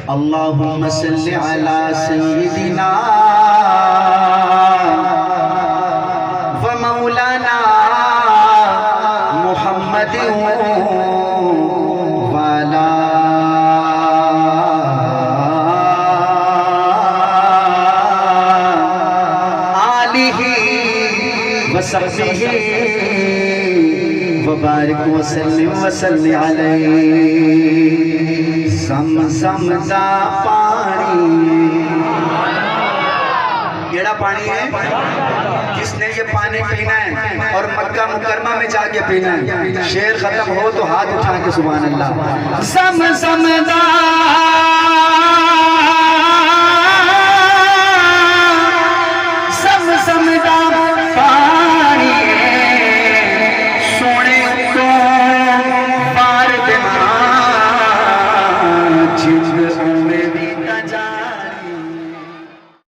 اللہم صلی علی سیدنا و مولانا محمد وعلا آلہ وصحبہ وبارک وسلم وسلم علیہ زمزم دا پانی کیڑا پانی ہے جس نے یہ پانی پینا ہے اور مکہ مکرمہ میں جا کے پینا ہے شعر ختم ہو تو ہاتھ اٹھا کے سبحان اللہ زمزم دا